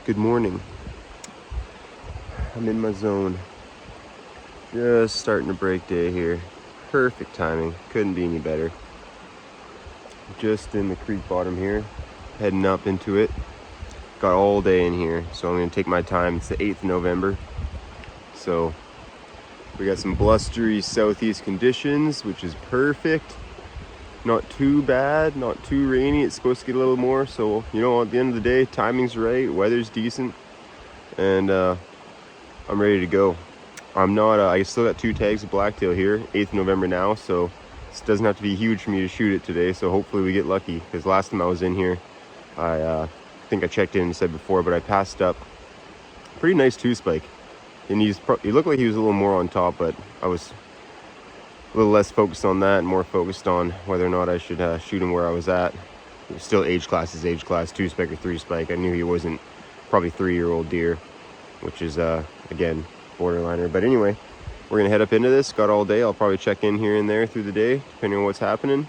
Good morning. I'm in my zone. Just starting to break day here. Perfect timing. Couldn't be any better. Just in the creek bottom here. Heading up into it. Got all day in here, so I'm going to take my time. It's the 8th of November. So we got some blustery southeast conditions, which is perfect. Not too bad, not too rainy. It's supposed to get a little more, so at the end of the day, timing's right, weather's decent, and I'm ready to go. I'm not, I still got 2 tags of blacktail here, 8th of November now, so this doesn't have to be huge for me to shoot it today, so hopefully we get lucky, because last time I was in here, I think I checked in and said before, but I passed up a pretty nice 2-spike, and he looked like he was a little more on top, but I was a little less focused on that and more focused on whether or not I should shoot him where I was at. It was still age class is age class, 2-spike or 3-spike. I knew he wasn't probably 3-year-old deer, which is again borderliner. But anyway, we're gonna head up into this. Got all day. I'll probably check in here and there through the day, depending on what's happening.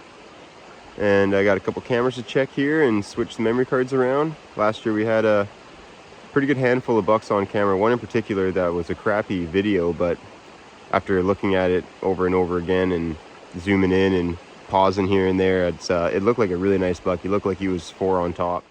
And I got a couple cameras to check here and switch the memory cards around. Last year we had a pretty good handful of bucks on camera. One in particular that was a crappy video, but after looking at it over and over again and zooming in and pausing here and there, it looked like a really nice buck. He looked like he was 4 on top.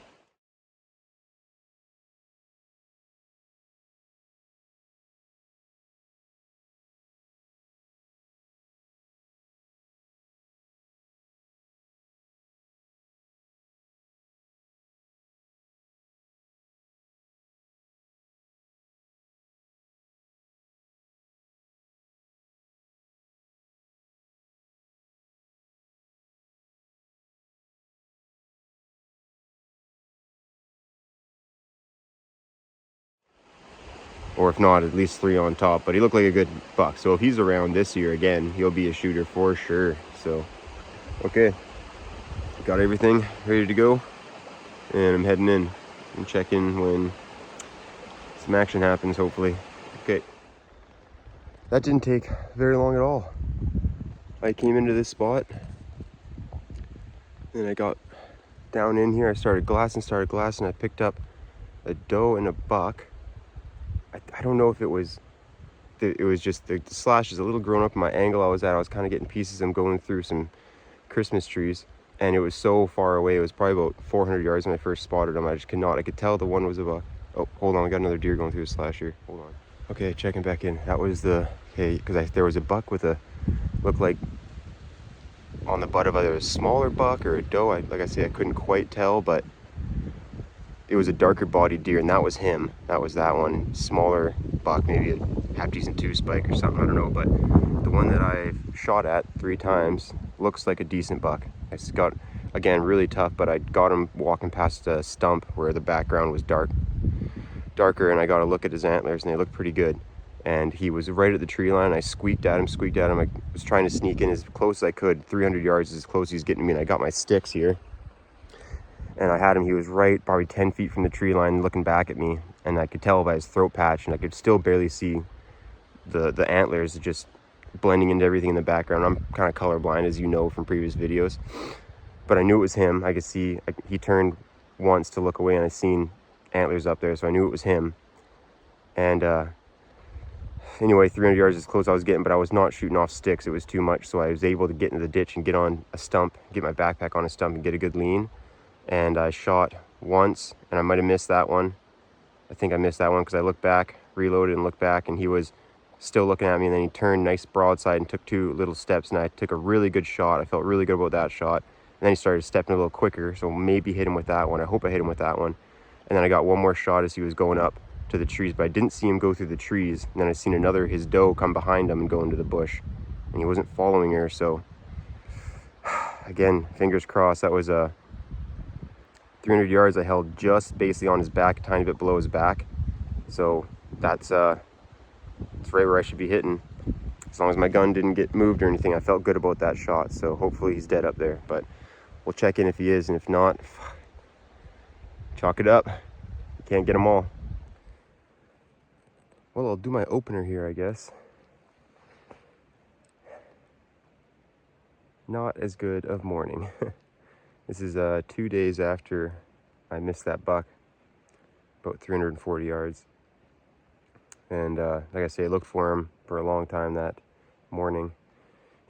Or if not, at least 3 on top. But he looked like a good buck. So if he's around this year again, he'll be a shooter for sure. So, okay. Got everything ready to go. And I'm heading in and checking when some action happens, hopefully. Okay. That didn't take very long at all. I came into this spot. And I got down in here. I started glassing. I picked up a doe and a buck. I don't know if it was just the slash is a little grown up in my angle I was at. I was kind of getting pieces. I'm going through some Christmas trees, and it was so far away. It was probably about 400 yards when I first spotted them. I could tell the one was a buck. Oh, hold on, we got another deer going through the slash here. Hold on. Okay, checking back in. That was because there was a buck with looked like on the butt of either a smaller buck or a doe. Like I say, I couldn't quite tell, but it was a darker bodied deer, and that was him. That was that one. Smaller buck, maybe a half decent 2-spike or something, I don't know. But the one that I shot at 3 times looks like a decent buck. I just got, again, really tough, but I got him walking past a stump where the background was darker, and I got a look at his antlers, and they looked pretty good. And he was right at the tree line. I squeaked at him. I was trying to sneak in as close as I could. 300 yards is as close as he's getting to me, and I got my sticks here. And I had him, he was right probably 10 feet from the tree line looking back at me, and I could tell by his throat patch, and I could still barely see the antlers just blending into everything in the background. I'm kind of colorblind, as you know from previous videos, but I knew it was him. I could see, he turned once to look away, and I seen antlers up there, so I knew it was him. And anyway, 300 yards is close I was getting, but I was not shooting off sticks. It was too much, so I was able to get into the ditch and get on a stump, get my backpack on a stump and get a good lean. And I shot once, and I might have missed that one. I think I missed that one because I looked back, reloaded and looked back, and he was still looking at me, and then he turned nice broadside and took 2 little steps, and I took a really good shot. I felt really good about that shot. And then he started stepping a little quicker, so maybe hit him with that one. I hope I hit him with that one. And then I got one more shot as he was going up to the trees, but I didn't see him go through the trees. And then I seen his doe come behind him and go into the bush, and he wasn't following her. So again, fingers crossed. That was 300 yards. I held just basically on his back, a tiny bit below his back. So that's right where I should be hitting. As long as my gun didn't get moved or anything, I felt good about that shot. So hopefully he's dead up there, but we'll check in if he is, and if not, chalk it up. You can't get them all. Well, I'll do my opener here, I guess. Not as good of morning. This is 2 days after I missed that buck. about 340 yards. And like I say, I looked for him for a long time that morning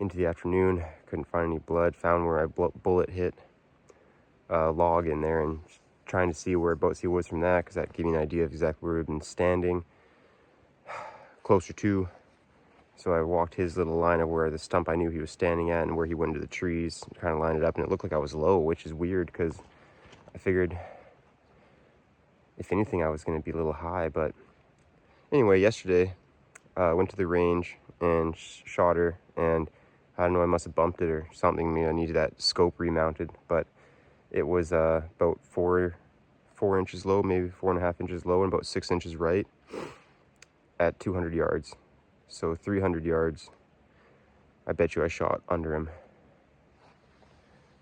into the afternoon. Couldn't find any blood. Found where I bullet hit a log in there, and trying to see whereabouts he was from that, because that gave me an idea of exactly where he'd been standing closer to. So I walked his little line of where the stump I knew he was standing at and where he went into the trees, kind of lined it up, and it looked like I was low, which is weird because I figured if anything I was going to be a little high. But anyway, yesterday I went to the range and shot her, and I don't know, I must have bumped it or something. I needed that scope remounted, but it was about four inches low, maybe 4.5 inches low, and about 6 inches right at 200 yards. So 300 yards, I bet you I shot under him.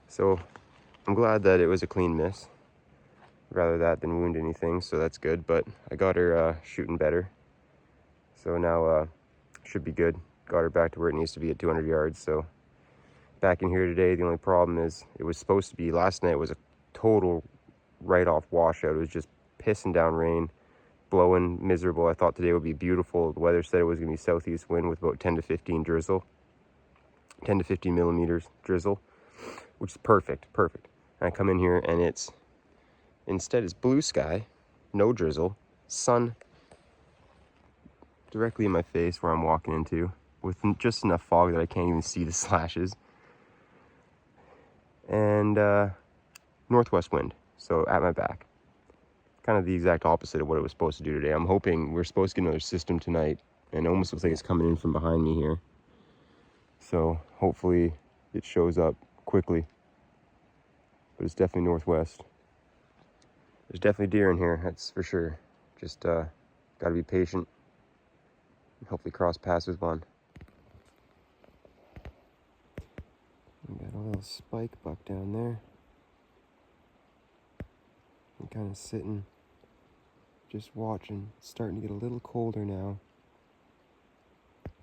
So I'm glad that it was a clean miss, rather that than wound anything, so that's good. But I got her shooting better, so now should be good. Got her back to where it needs to be at 200 yards. So back in here today, the only problem is it was supposed to be, last night was a total write-off washout. It was just pissing down rain, blowing miserable. I thought today would be beautiful. The weather said it was going to be southeast wind with about 10 to 15 drizzle, 10 to 15 millimeters drizzle, which is perfect. And I come in here and instead it's blue sky, no drizzle, sun directly in my face where I'm walking into, with just enough fog that I can't even see the slashes, and northwest wind, so at my back. Kind of the exact opposite of what it was supposed to do today. I'm hoping we're supposed to get another system tonight, and it almost looks like it's coming in from behind me here. So hopefully it shows up quickly. But it's definitely northwest. There's definitely deer in here, that's for sure. Just gotta be patient and hopefully cross paths with one. We got a little spike buck down there. I'm kind of sitting, just watching. It's starting to get a little colder now.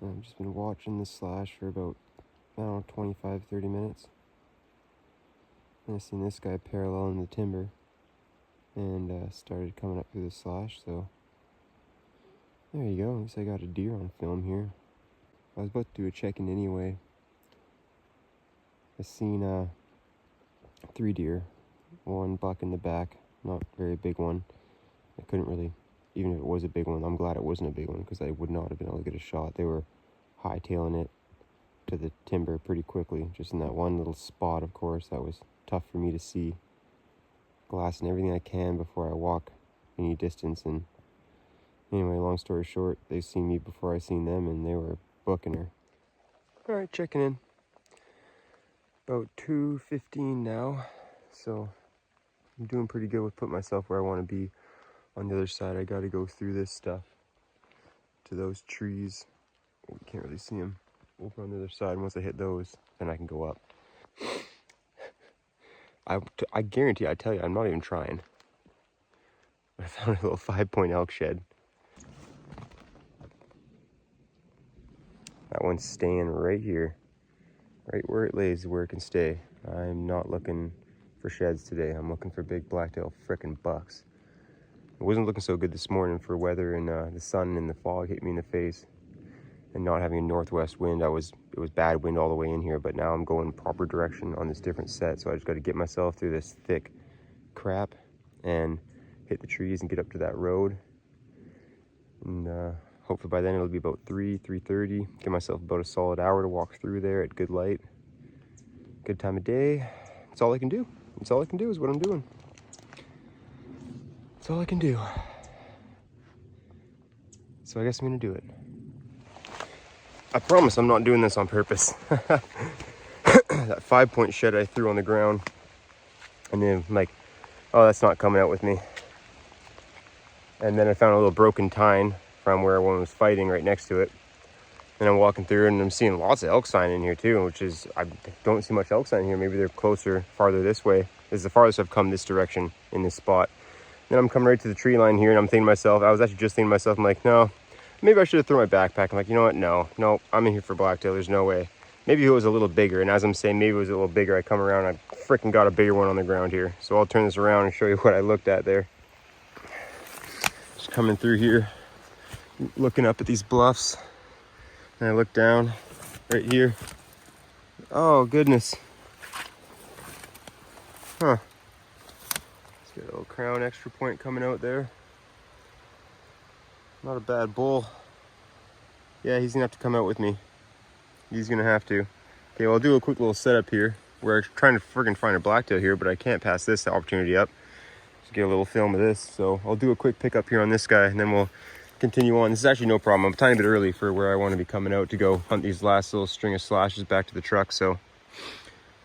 I've just been watching the slash for about, I don't know, 25, 30 minutes. And I seen this guy parallel in the timber, and started coming up through the slash, so there you go. At least I got a deer on film here. I was about to do a check-in anyway. I seen 3 deer, 1 buck in the back. Not a very big one. I couldn't really, even if it was a big one, I'm glad it wasn't a big one, because I would not have been able to get a shot. They were hightailing it to the timber pretty quickly, just in that one little spot, of course. That was tough for me to see. Glassing everything I can before I walk any distance. And anyway, long story short, they seen me before I seen them, and they were booking her. Alright, checking in. About 2:15 now, so I'm doing pretty good with putting myself where I want to be. On the other side, I got to go through this stuff to those trees. Oh, you can't really see them over on the other side. Once I hit those, then I can go up. I guarantee, I tell you, I'm not even trying. I found a little 5-point elk shed. That one's staying right here. Right where it lays, where it can stay. I'm not looking for sheds today. I'm looking for big blacktail frickin' bucks. It wasn't looking so good this morning for weather, and the sun and the fog hit me in the face, and not having a northwest wind. It was bad wind all the way in here, but now I'm going proper direction on this different set, so I just got to get myself through this thick crap and hit the trees and get up to that road, and hopefully by then it'll be about 3:30. Give myself about a solid hour to walk through there at good light, good time of day. That's all I can do. That's all I can do is what I'm doing. That's all I can do. So I guess I'm gonna do it. I promise I'm not doing this on purpose. That 5-point shed I threw on the ground, and then I'm like, oh, that's not coming out with me. And then I found a little broken tine from where one was fighting right next to it. And I'm walking through, and I'm seeing lots of elk sign in here too, which is, I don't see much elk sign here. Maybe they're closer, farther this way. This is the farthest I've come this direction in this spot. Then I'm coming right to the tree line here, and I'm thinking to myself, I was actually just thinking to myself, I'm like, no, maybe I should have thrown my backpack. I'm like, you know what? No, I'm in here for blacktail. There's no way. Maybe it was a little bigger. And as I'm saying, maybe it was a little bigger, I come around, I freaking got a bigger one on the ground here. So I'll turn this around and show you what I looked at there. coming through here, looking up at these bluffs, and I look down right here. Oh goodness. Huh. Let's get a little crown extra point coming out there. Not a bad bull. Yeah, he's gonna have to come out with me. He's gonna have to. Okay, well, I'll do a quick little setup here. We're trying to friggin' find a blacktail here, but I can't pass this opportunity up. Just get a little film of this. So I'll do a quick pickup here on this guy, and then we'll continue on. This is actually no problem. I'm a tiny bit early for where I want to be coming out to go hunt these last little string of slashes back to the truck. So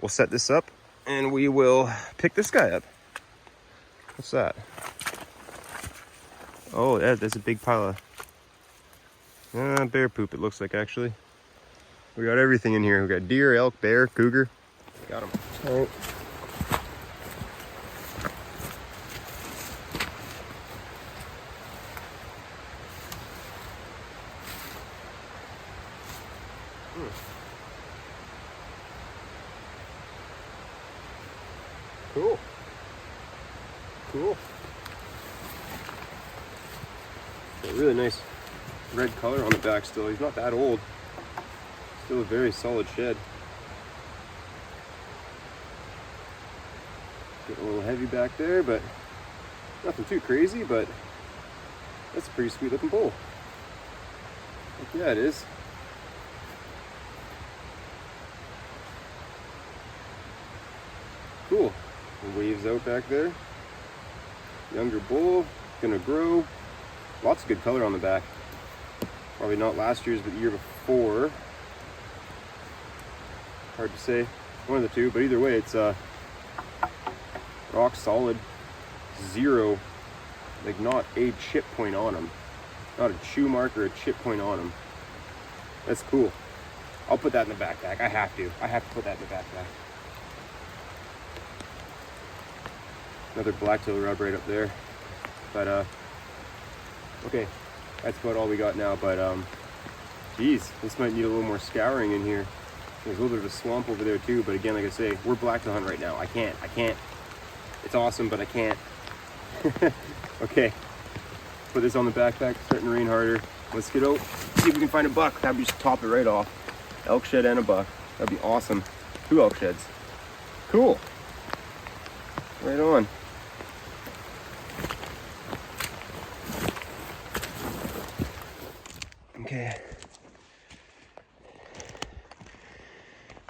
we'll set this up, and we will pick this guy up. What's that? Oh, that's a big pile of bear poop, it looks like, actually. We got everything in here. We got deer, elk, bear, cougar. Got them. All right. Cool. Cool. A really nice red color on the back still. He's not that old. Still a very solid shed. Getting a little heavy back there, but nothing too crazy, but that's a pretty sweet looking bull. Heck yeah, it is. Cool. The waves out back there. Younger bull, gonna grow. Lots of good color on the back. Probably not last year's, but the year before. Hard to say, one of the two, but either way, it's rock solid, zero, like not a chip point on them, not a chew mark or a chip point on them. That's cool. I'll put that in the backpack. I have to put that in the backpack. Another blacktail rub right up there, but okay, that's about all we got now. But geez, this might need a little more scouring in here. There's a little bit of a swamp over there too, but again, like I say, we're blacktail hunting right now. I can't. It's awesome, but I can't. Okay, put this on the backpack. It's starting to rain harder. Let's get out, see if we can find a buck. That'd be just top it right off. Elk shed and a buck. That'd be awesome. 2 elk sheds. Cool. Right on. Okay.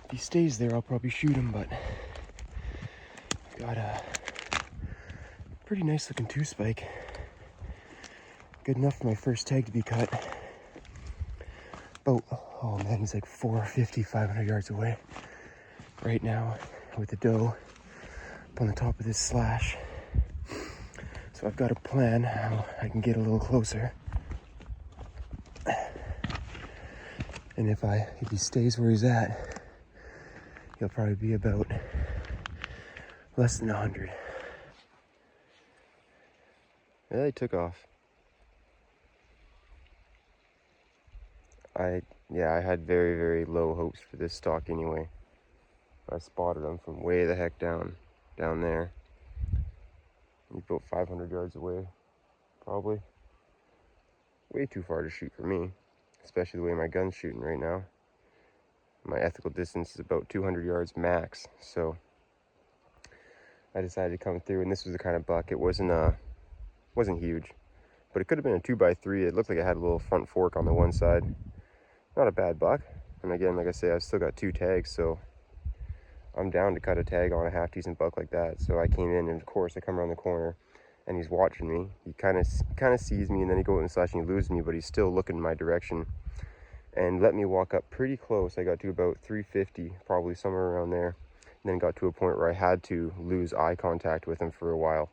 If he stays there, I'll probably shoot him, but got a pretty nice looking 2-spike. Good enough for my first tag to be cut. Oh man, he's like 450, 500 yards away right now with the doe up on the top of this slash. So I've got a plan how I can get a little closer. And if he stays where he's at, he'll probably be about less than 100. Yeah, he took off. I had very, very low hopes for this stock anyway. I spotted him from way the heck down there. He's about 500 yards away, probably. Way too far to shoot for me, especially the way my gun's shooting right now. My ethical distance is about 200 yards max, so I decided to come through, and this was the kind of buck. It wasn't huge, but it could have been a 2x3. It looked like it had a little front fork on the one side. Not a bad buck. And again, like I say, I've still got 2 tags, so I'm down to cut a tag on a half decent buck like that. So I came in, and of course I come around the corner and he's watching me. He kind of sees me, and then he goes in the slash and he loses me, but he's still looking in my direction and let me walk up pretty close. I got to about 350, probably somewhere around there, and then got to a point where I had to lose eye contact with him for a while,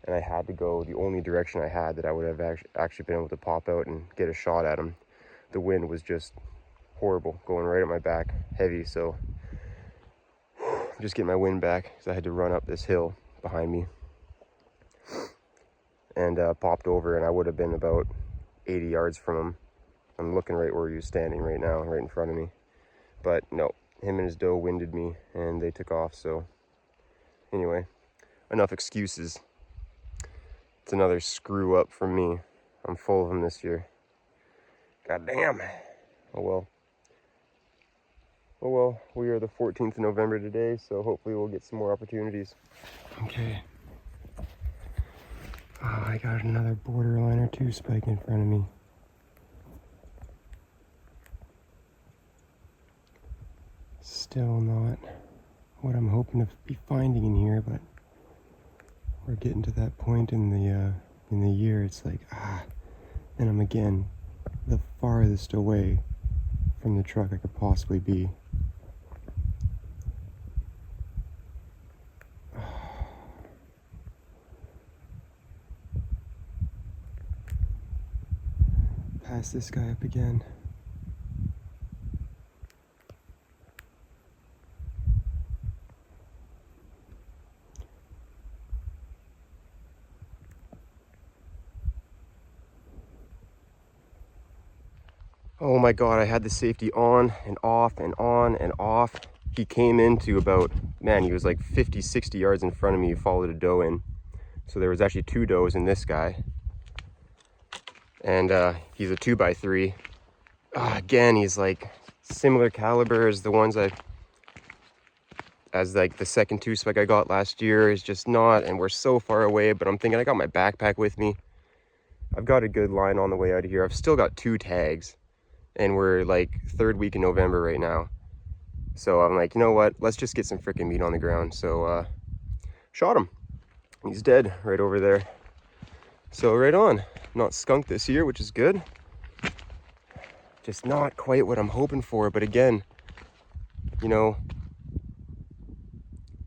and I had to go the only direction I had that I would have actually been able to pop out and get a shot at him. The wind was just horrible, going right at my back, heavy, so just getting my wind back because I had to run up this hill behind me and popped over, and I would have been about 80 yards from him. I'm looking right where he was standing right now, right in front of me. But no, him and his doe winded me and they took off. So anyway, enough excuses. It's another screw up from me. I'm full of them this year. God damn. Oh well. Oh well, we are the 14th of November today, so hopefully we'll get some more opportunities. Okay. Oh, I got another borderline or two spike in front of me. Still not what I'm hoping to be finding in here, but we're getting to that point in the year. It's like, and I'm again the farthest away from the truck I could possibly be. Pass this guy up again. Oh my God, I had the safety on and off and on and off. He came into about, man, he was like 50, 60 yards in front of me. He followed a doe in. So there was actually two does in this guy. And he's a 2x3. Again, he's like similar caliber as the ones as like the second two spike I got last year is just not, and we're so far away, but I'm thinking I got my backpack with me. I've got a good line on the way out of here. I've still got 2 tags. And we're like 3rd week in November right now. So I'm like, you know what? Let's just get some freaking meat on the ground. So shot him. He's dead right over there. So right on. Not skunked this year, which is good. Just not quite what I'm hoping for. But again, you know,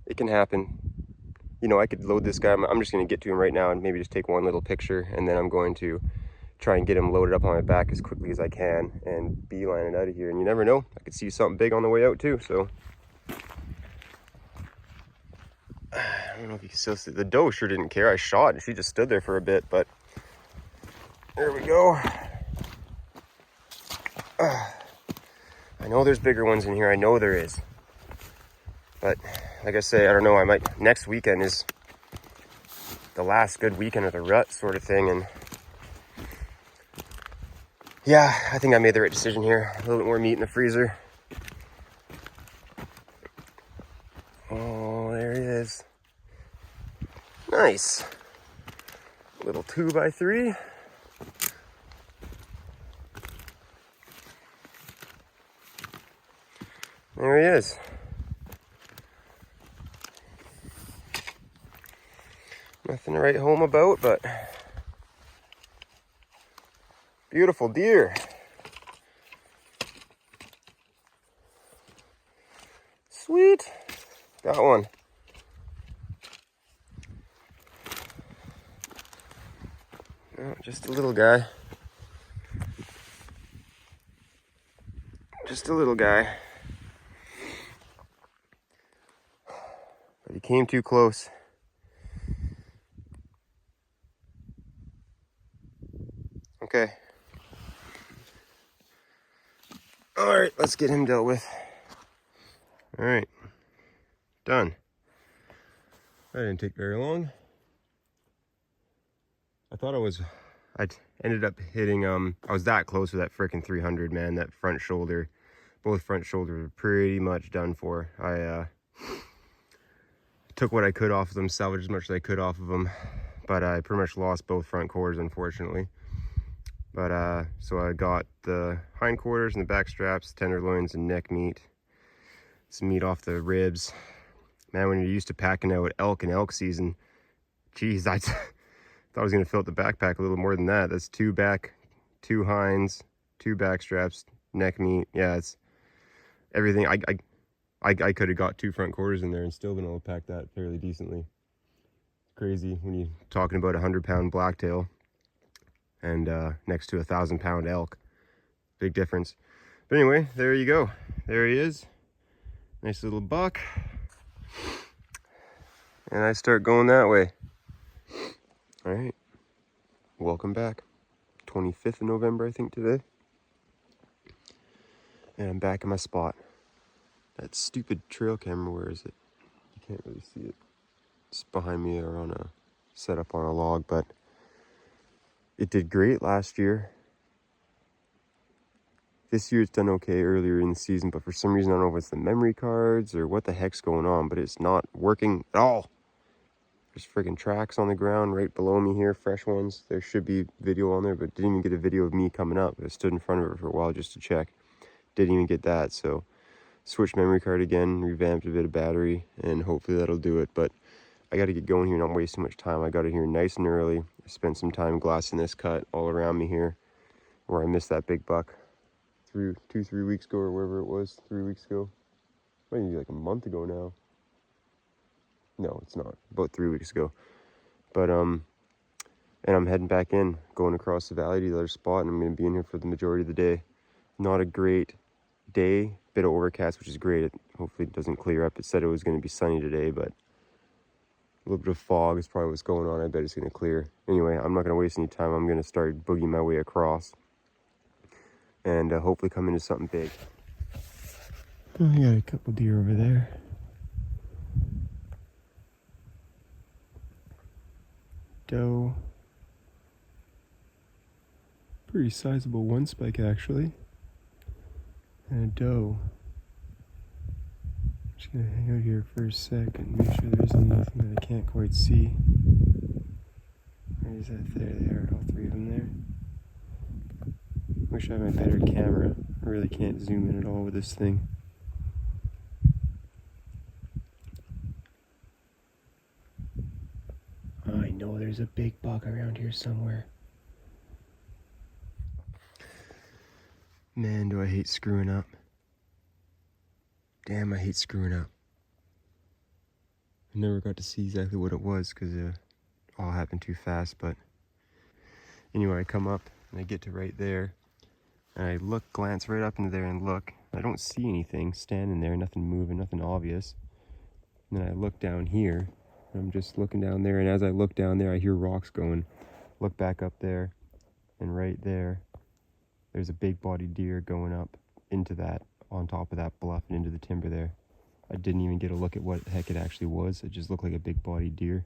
it can happen. You know, I could load this guy. I'm just going to get to him right now and maybe just take one little picture. And then I'm going to try and get him loaded up on my back as quickly as I can and beeline it out of here. And you never know, I could see something big on the way out too. So I don't know if you can still see. The doe sure didn't care. I shot and she just stood there for a bit, but there we go. I know there's bigger ones in here. I know there is. But like I say, I don't know. I might, next weekend is the last good weekend of the rut sort of thing. And yeah, I think I made the right decision here. A little bit more meat in the freezer. Oh, there he is. Nice. Little 2x3. There he is. Nothing to write home about, but beautiful deer. Sweet. Got one. Oh, just a little guy. Just a little guy. But he came too close. Okay. All right, let's get him dealt with. All right, done. That didn't take very long. I ended up hitting, I was that close with that frickin' 300, man. That front shoulder, both front shoulders were pretty much done for. I took what I could off of them, salvaged as much as I could off of them, but I pretty much lost both front quarters, unfortunately. But so I got the hind quarters and the back straps, tenderloins and neck meat, some meat off the ribs. Man, when you're used to packing out elk and elk season, geez, I thought I was gonna fill up the backpack a little more than that. That's 2 back, 2 hinds, 2 back straps, neck meat. Yeah, it's everything. I could have got 2 front quarters in there and still been able to pack that fairly decently. Crazy when you're talking about 100-pound blacktail and next to a 1,000-pound elk. Big difference. But anyway, there you go. There he is. Nice little buck. And I start going that way. All right. Welcome back. 25th of November, I think, today. And I'm back in my spot. That stupid trail camera, where is it? You can't really see it. It's behind me or on a setup on a log, but It did great last year. This year it's done okay earlier in the season, but for some reason, I don't know if it's the memory cards or what the heck's going on, but it's not working at all. There's freaking tracks on the ground right below me here, fresh ones. There should be video on there, but didn't even get a video of me coming up. I stood in front of it for a while just to check. Didn't even get that, so switched memory card again, revamped a bit of battery, and hopefully that'll do it. But I got to get going here, not waste too much time. I got it here nice and early. I spent some time glassing this cut all around me here, where I missed that big buck 3 weeks ago, or wherever it was, 3 weeks ago. Might be like a month ago now. No, it's not. About 3 weeks ago. But and I'm heading back in, going across the valley to the other spot, and I'm going to be in here for the majority of the day. Not a great day, bit of overcast, which is great. Hopefully it doesn't clear up. It said it was going to be sunny today, but a little bit of fog is probably what's going on. I bet it's going to clear. Anyway, I'm not going to waste any time. I'm going to start boogieing my way across and hopefully come into something big. Oh, I got a couple deer over there. Doe. Pretty sizable one spike actually. And a doe. Just gonna hang out here for a sec and make sure there isn't anything that I can't quite see. Where is that? There they are, all three of them there. Wish I had a better camera. I really can't zoom in at all with this thing. I know there's a big buck around here somewhere. Man, do I hate screwing up. Damn, I hate screwing up. I never got to see exactly what it was because it all happened too fast, but anyway, I come up and I get to right there and I glance right up into there and look. I don't see anything standing there, nothing moving, nothing obvious. And then I look down here, and I'm just looking down there, and as I look down there, I hear rocks going. Look back up there, and right there, there's a big bodied deer going up into that, on top of that bluff and into the timber there. I didn't even get a look at what the heck it actually was. It just looked like a big bodied deer.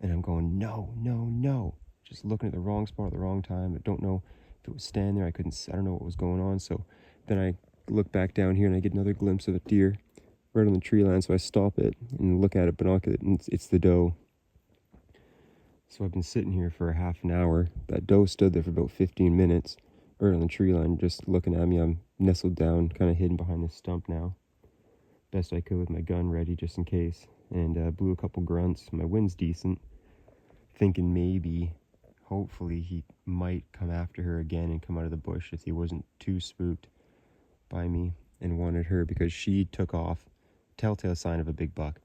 And I'm going, no, no, no. Just looking at the wrong spot at the wrong time. I don't know if it was standing there. I don't know what was going on. So then I look back down here and I get another glimpse of a deer right on the tree line. So I stop it and look at it, binocular, and it's the doe. So I've been sitting here for a half an hour. That doe stood there for about 15 minutes, right on the tree line, just looking at me. I'm nestled down, kind of hidden behind this stump now. Best I could with my gun ready, just in case. And blew a couple grunts. My wind's decent. Thinking maybe, hopefully, he might come after her again and come out of the bush if he wasn't too spooked by me and wanted her, because she took off. Telltale sign of a big buck.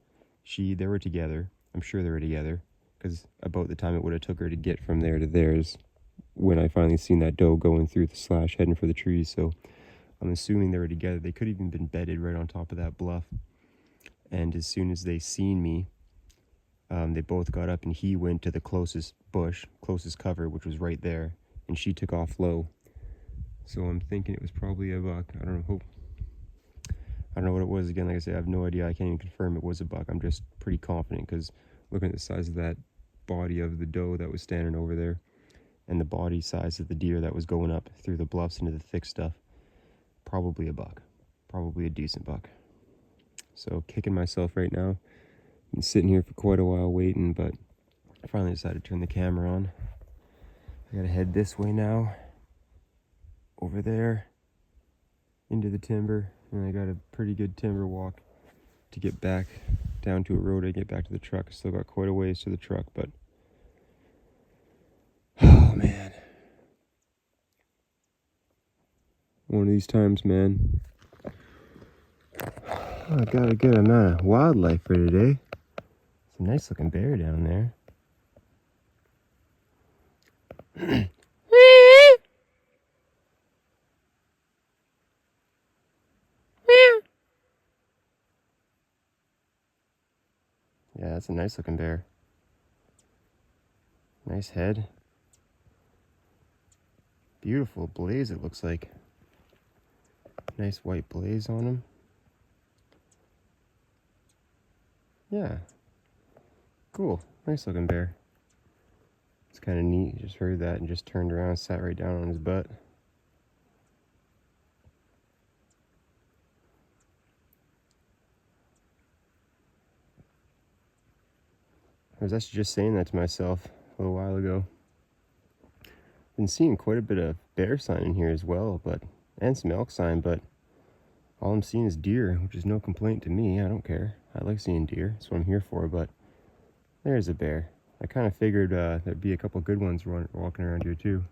They were together. I'm sure they were together, because about the time it would have took her to get from there to theirs when I finally seen that doe going through the slash heading for the trees. So I'm assuming they were together. They could have even been bedded right on top of that bluff. And as soon as they seen me, they both got up and he went to the closest bush, closest cover, which was right there, and she took off low. So I'm thinking it was probably a buck. I don't know what it was. Again, like I said, I have no idea. I can't even confirm it was a buck. I'm just pretty confident because looking at the size of that body of the doe that was standing over there and the body size of the deer that was going up through the bluffs into the thick stuff, probably a buck. Probably a decent buck. So kicking myself right now. Been sitting here for quite a while waiting, but I finally decided to turn the camera on. I gotta head this way now, over there, into the timber, and I got a pretty good timber walk to get back down to a road and get back to the truck. Still got quite a ways to the truck, but oh man, one of these times, man. I got a good amount of wildlife for today. It's a nice looking bear down there. Yeah, that's a nice looking bear. Nice head. Beautiful blaze, it looks like. Nice white blaze on him. Yeah. Cool. Nice looking bear. It's kind of neat. He just heard that and just turned around and sat right down on his butt. I was actually just saying that to myself a little while ago. Been seeing quite a bit of bear sign in here as well, and some elk sign, but all I'm seeing is deer, which is no complaint to me. I don't care. I like seeing deer. That's what I'm here for, but there's a bear. I kind of figured there'd be a couple good ones walking around here too.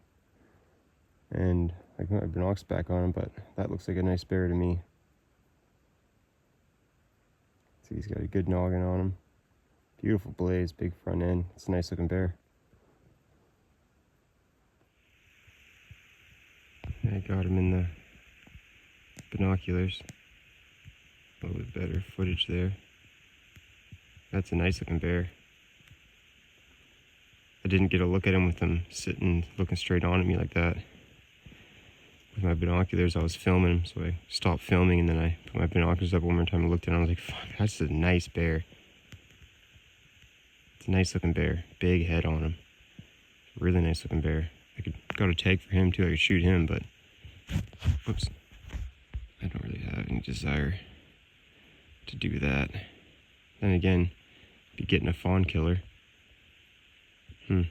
And I got my binocs back on him, but that looks like a nice bear to me. See, he's got a good noggin on him. Beautiful blaze, big front end. It's a nice looking bear. I got him in the binoculars. A little bit better footage there. That's a nice looking bear. I didn't get a look at him with him sitting looking straight on at me like that. With my binoculars, I was filming him, so I stopped filming and then I put my binoculars up one more time and looked at him. I was like, fuck, that's a nice bear. It's a nice looking bear. Big head on him. Really nice looking bear. I got a tag for him too. I could shoot him, but whoops. I don't really have any desire to do that. Then again, be getting a fawn killer. No,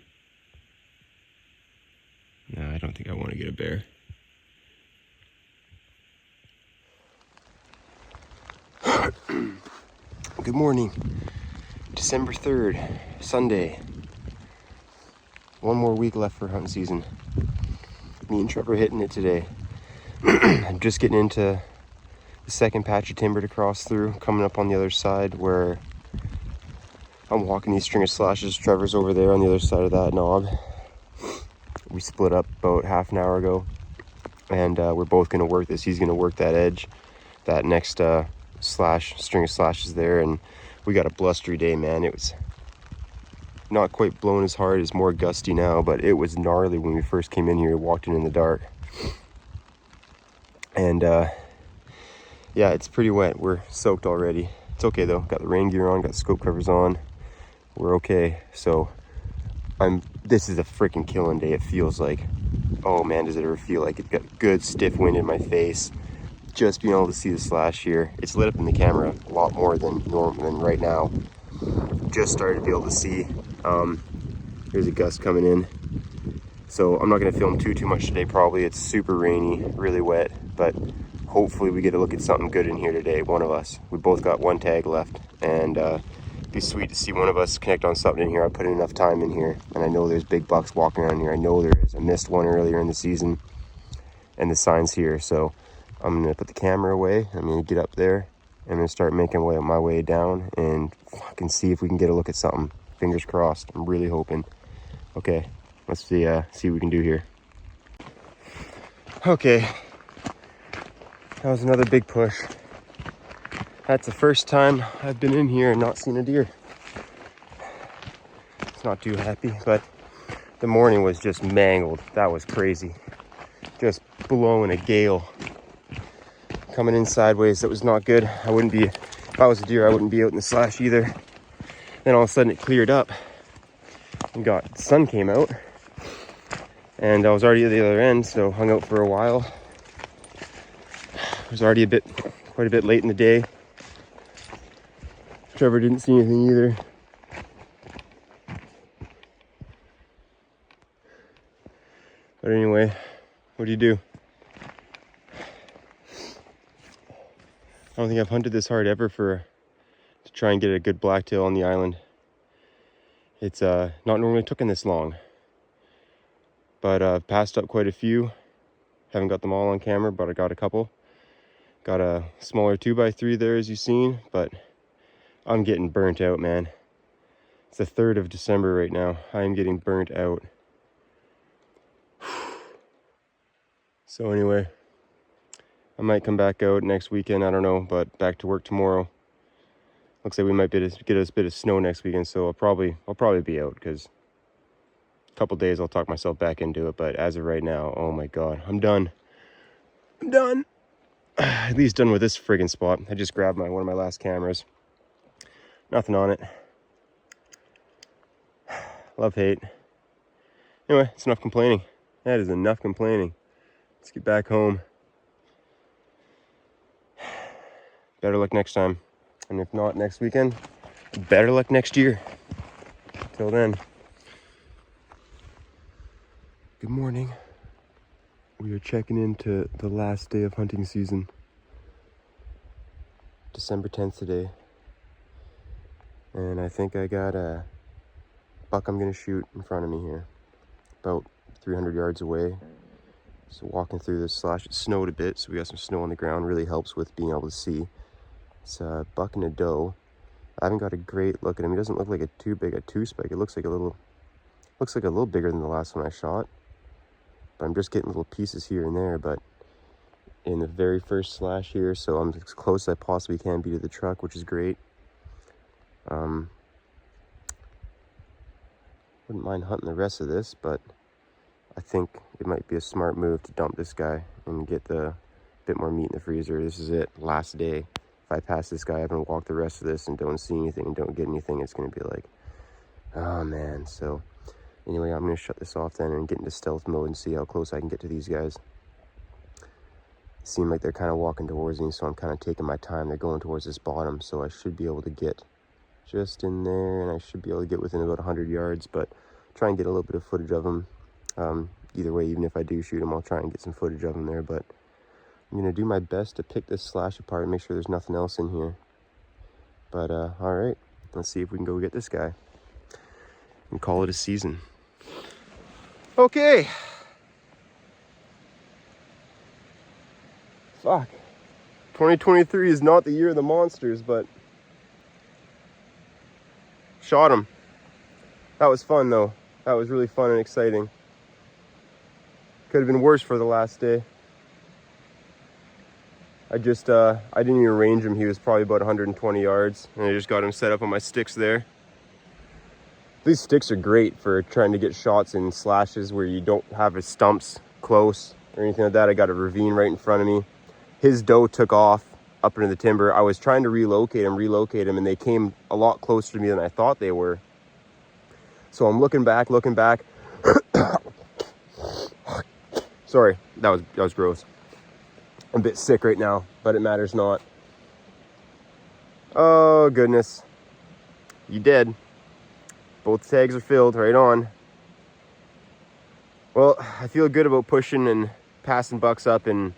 I don't think I want to get a bear. Good morning. December 3rd, Sunday. One more week left for hunting season. Me and Trevor hitting it today. I'm just getting into the second patch of timber to cross through, coming up on the other side where I'm walking these string of slashes. Trevor's over there on the other side of that knob. We split up about half an hour ago, and we're both going to work this. He's going to work that edge, that next string of slashes there, and we got a blustery day, man. It was not quite blowing as hard, it's more gusty now, but it was gnarly when we first came in here. We walked in the dark, and yeah, it's pretty wet. We're soaked already. It's okay though. Got the rain gear on, got scope covers on. We're okay. So this is a freaking killing day. It feels like, oh man, does it ever feel like it. Got good stiff wind in my face. Just being able to see the slash here. It's lit up in the camera a lot more than right now. Just started to be able to see. Here's a gust coming in. So I'm not going to film too much today. Probably it's super rainy, really wet, but hopefully we get a look at something good in here today. One of us. We both got one tag left, and it'd be sweet to see one of us connect on something in here. I put in enough time in here, and I know there's big bucks walking around here. I know there is. I missed one earlier in the season, and the sign's here. So I'm gonna put the camera away. I'm gonna get up there. I'm gonna start making my way down and fucking see if we can get a look at something. Fingers crossed. I'm really hoping. Okay, let's see what we can do here. Okay, that was another big push. That's the first time I've been in here and not seen a deer. It's not too happy, but the morning was just mangled. That was crazy. Just blowing a gale. Coming in sideways, that was not good. If I was a deer, I wouldn't be out in the slash either. Then all of a sudden it cleared up and the sun came out, and I was already at the other end, so hung out for a while. It was already quite a bit late in the day. Trevor didn't see anything either. But anyway, what do you do? I don't think I've hunted this hard ever to try and get a good blacktail on the island. It's not normally taking this long, but I've passed up quite a few. Haven't got them all on camera, but I got a couple. Got a smaller 2x3 there, as you've seen, but I'm getting burnt out, man. It's the 3rd of December right now. I am getting burnt out. So anyway, I might come back out next weekend, I don't know, but back to work tomorrow. Looks like we might get us a bit of snow next weekend, so I'll probably be out, because a couple days I'll talk myself back into it, but as of right now, oh my god, I'm done. I'm done. At least done with this friggin' spot. I just grabbed one of my last cameras. Nothing on it. Love, hate. Anyway, it's enough complaining. That is enough complaining. Let's get back home. Better luck next time. And if not next weekend, better luck next year. Till then. Good morning. We are checking into the last day of hunting season. December 10th today. And I think I got a buck I'm gonna shoot in front of me here. About 300 yards away. So walking through this slash, it snowed a bit, so we got some snow on the ground. Really helps with being able to see. It's a buck and a doe. I haven't got a great look at him. He doesn't look like too big a two spike. It looks like a little bigger than the last one I shot. But I'm just getting little pieces here and there. But in the very first slash here, so I'm as close as I possibly can be to the truck, which is great. Wouldn't mind hunting the rest of this, but I think it might be a smart move to dump this guy and get the bit more meat in the freezer. This is it, last day. If I pass this guy up and walk the rest of this and don't see anything and don't get anything, it's gonna be like, oh man. So anyway, I'm gonna shut this off then and get into stealth mode and see how close I can get to these guys. Seem like they're kind of walking towards me, so I'm kind of taking my time. They're going towards this bottom, so I should be able to get just in there, and I should be able to get within about 100 yards, but try and get a little bit of footage of them. Either way, even if I do shoot them, I'll try and get some footage of them there, but I'm gonna do my best to pick this slash apart and make sure there's nothing else in here. But all right, let's see if we can go get this guy and call it a season. Okay. Fuck. 2023 is not the year of the monsters, but shot him. That was fun though. That was really fun and exciting. Could have been worse for the last day. I didn't even range him. He was probably about 120 yards, and I just got him set up on my sticks there. These sticks are great for trying to get shots in slashes where you don't have his stumps close or anything like that. I got a ravine right in front of me. His doe took off up into the timber. I was trying to relocate him, and they came a lot closer to me than I thought they were. So I'm looking back. Sorry, that was gross. I'm a bit sick right now, but it matters not. Oh goodness. You dead. Both tags are filled, right on. Well, I feel good about pushing and passing bucks up and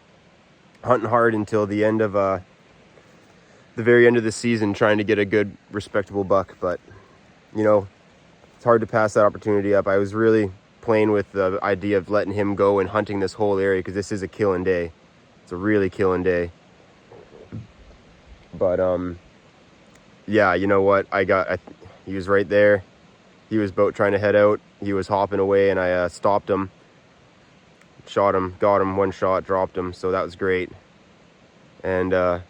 hunting hard until the end of the very end of the season, trying to get a good, respectable buck. But you know, it's hard to pass that opportunity up. I was really playing with the idea of letting him go and hunting this whole area, because this is a killing day. It's a really killing day. But yeah, you know what? He was right there. He was about trying to head out. He was hopping away, and I stopped him, shot him, got him, one shot, dropped him. So that was great. And well,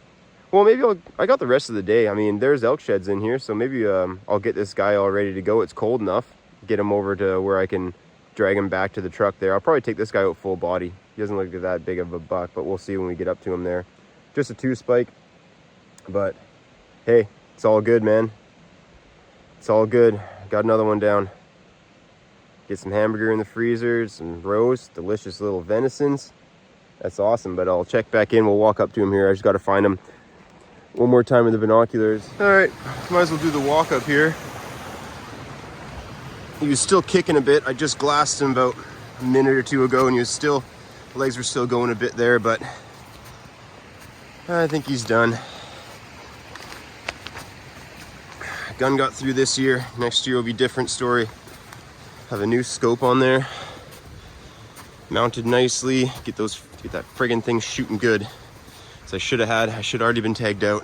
maybe I got the rest of the day. I mean, there's elk sheds in here, so maybe I'll get this guy all ready to go. It's cold enough. Get him over to where I can drag him back to the truck there. I'll probably take this guy out full body. He doesn't look that big of a buck, but we'll see when we get up to him there. Just a two spike, but hey, it's all good, man. It's all good. Got another one down. Get some hamburger in the freezer, some roast, delicious little venisons. That's awesome, but I'll check back in. We'll walk up to him here. I just got to find him one more time with the binoculars. All right, might as well do the walk up here. He was still kicking a bit. I just glassed him about a minute or two ago, and the legs were still going a bit there, but I think he's done. Gun got through this year. Next year will be a different story. Have a new scope on there, mounted nicely. Get that friggin' thing shooting good. So I should have already been tagged out.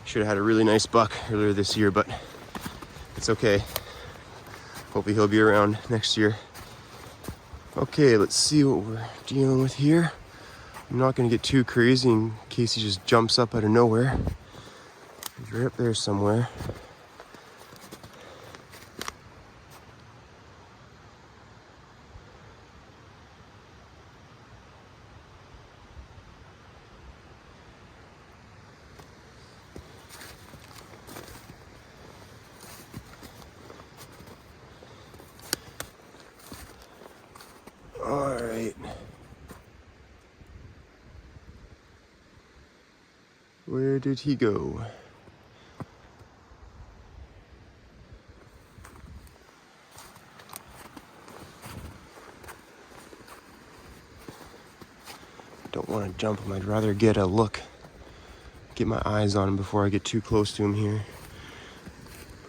Should have had a really nice buck earlier this year, but it's okay. Hopefully he'll be around next year. Okay, let's see what we're dealing with here. I'm not gonna get too crazy in case he just jumps up out of nowhere. He's right up there somewhere. All right. Where did he go? Don't want to jump him. I'd rather get a look, get my eyes on him before I get too close to him here.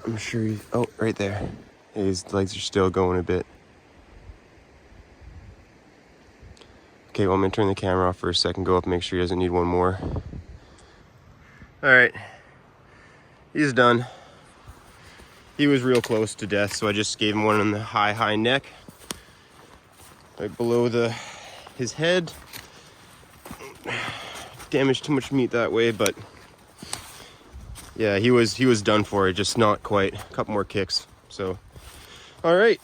I'm sure he's, oh, right there. His legs are still going a bit. Okay, well, I'm gonna turn the camera off for a second, go up and make sure he doesn't need one more. All right, he's done. He was real close to death, so I just gave him one on the high neck, right below his head. Damaged too much meat that way, but yeah, he was done for. It just not quite. A couple more kicks. So, all right.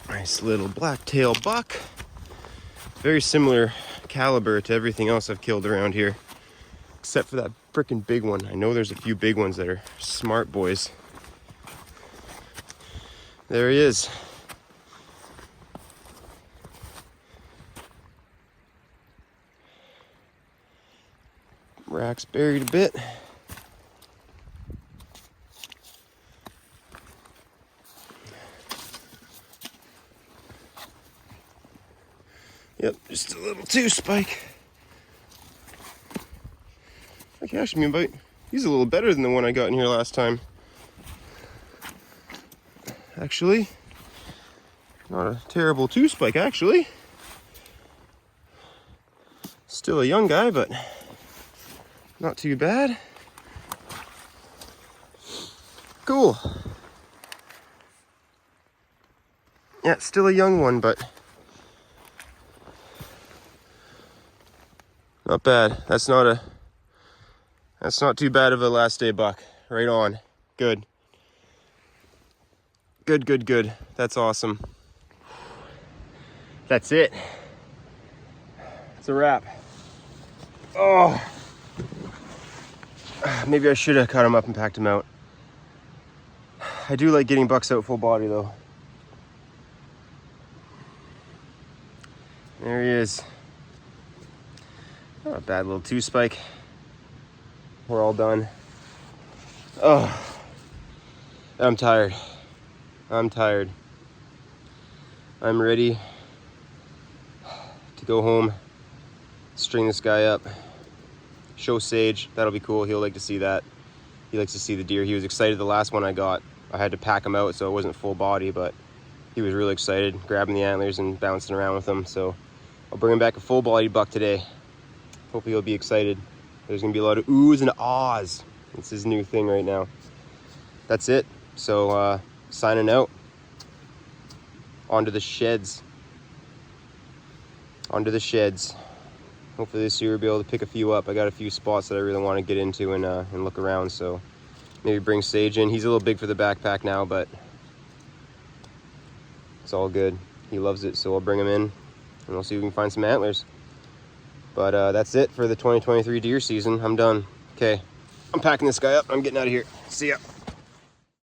Nice little blacktail buck. Very similar caliber to everything else I've killed around here, except for that freaking big one. I know there's a few big ones that are smart boys. There he is. Rack's buried a bit. Yep, just a little two spike. I cashed me a bite. He's a little better than the one I got in here last time. Actually, not a terrible two spike, actually. Still a young guy, but not too bad. Cool. Yeah, still a young one, but not bad. That's not too bad of a last day buck. Right on. Good. Good. That's awesome. That's it. It's a wrap. Oh. Maybe I should have cut him up and packed him out. I do like getting bucks out full body though. There he is. Not a bad little two spike. We're all done. Oh, I'm tired. I'm ready to go home, string this guy up, show Sage. That'll be cool. He'll like to see that. He likes to see the deer. He was excited the last one I got. I had to pack him out so it wasn't full body, but he was really excited, grabbing the antlers and bouncing around with them. So I'll bring him back a full body buck today. Hopefully he'll be excited. There's gonna be a lot of oohs and ahs. It's his new thing right now. That's it. So signing out. Onto the sheds. Hopefully this year we'll be able to pick a few up. I got a few spots that I really want to get into and look around. So maybe bring Sage in. He's a little big for the backpack now, but it's all good. He loves it, so I'll bring him in and we'll see if we can find some antlers. But that's it for the 2023 deer season. I'm done. Okay, I'm packing this guy up. I'm getting out of here. See ya.